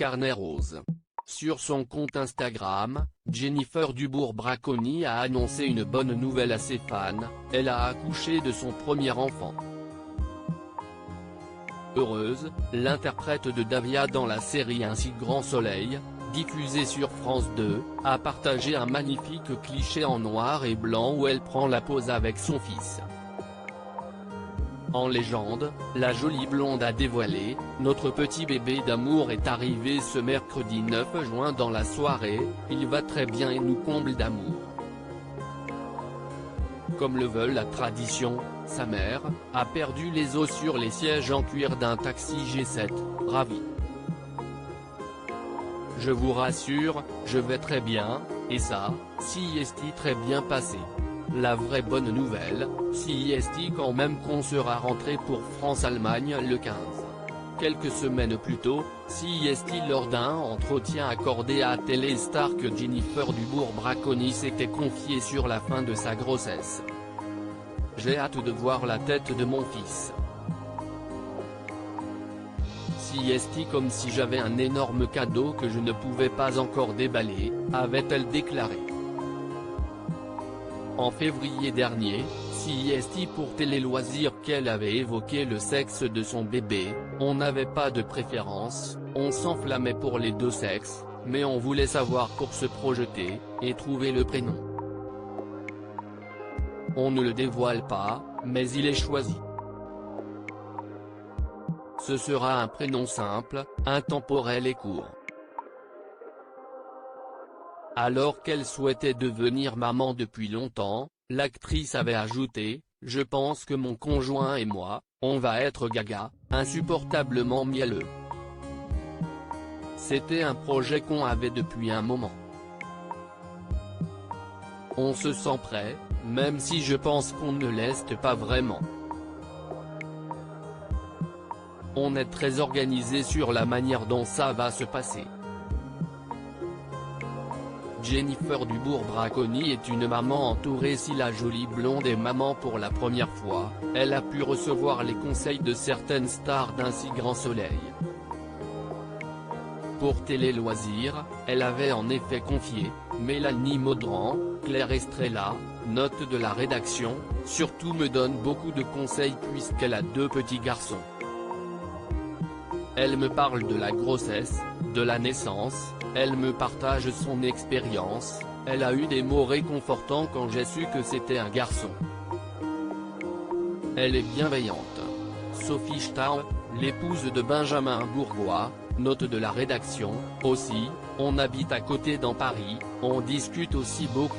carnet rose. Sur son compte Instagram, Jennifer Dubourg-Braconi a annoncé une bonne nouvelle à ses fans, elle a accouché de son premier enfant. Heureuse, l'interprète de Davia dans la série Ainsi Grand Soleil, diffusée sur France 2, a partagé un magnifique cliché en noir et blanc où elle prend la pose avec son fils. En légende, la jolie blonde a dévoilé « Notre petit bébé d'amour est arrivé ce mercredi 9 juin dans la soirée, il va très bien et nous comble d'amour. » Comme le veut la tradition, sa mère a perdu les os sur les sièges en cuir d'un taxi G7, ravi. Je vous rassure, je vais très bien, et ça, si est très bien passé. La vraie bonne nouvelle, si est quand même qu'on sera rentré pour France-Allemagne le 15. Quelques semaines plus tôt, si est lors d'un entretien accordé à Téléstar que Jennifer Dubourg-Braconi s'était confiée sur la fin de sa grossesse. J'ai hâte de voir la tête de mon fils. Si est comme si j'avais un énorme cadeau que je ne pouvais pas encore déballer, avait-elle déclaré. En février dernier, si est pour Télé Loisirs qu'elle avait évoqué le sexe de son bébé, on n'avait pas de préférence, on s'enflammait pour les deux sexes, mais on voulait savoir pour se projeter, et trouver le prénom. On ne le dévoile pas, mais il est choisi. Ce sera un prénom simple, intemporel et court. Alors qu'elle souhaitait devenir maman depuis longtemps, l'actrice avait ajouté « Je pense que mon conjoint et moi, on va être gaga, insupportablement mielleux. » C'était un projet qu'on avait depuis un moment. On se sent prêt, même si je pense qu'on ne l'est pas vraiment. On est très organisé sur la manière dont ça va se passer. Jennifer Dubourg-Braconi est une maman entourée. Si la jolie blonde est maman pour la première fois, elle a pu recevoir les conseils de certaines stars d'Ainsi Grand Soleil. Pour Télé Loisirs, elle avait en effet confié « Mélanie Maudran, Claire Estrella, note de la rédaction, surtout me donne beaucoup de conseils puisqu'elle a deux petits garçons. Elle me parle de la grossesse, de la naissance, elle me partage son expérience, elle a eu des mots réconfortants quand j'ai su que c'était un garçon. Elle est bienveillante. » Sophie Starr, l'épouse de Benjamin Bourgois, note de la rédaction, aussi, on habite à côté dans Paris, on discute aussi beaucoup.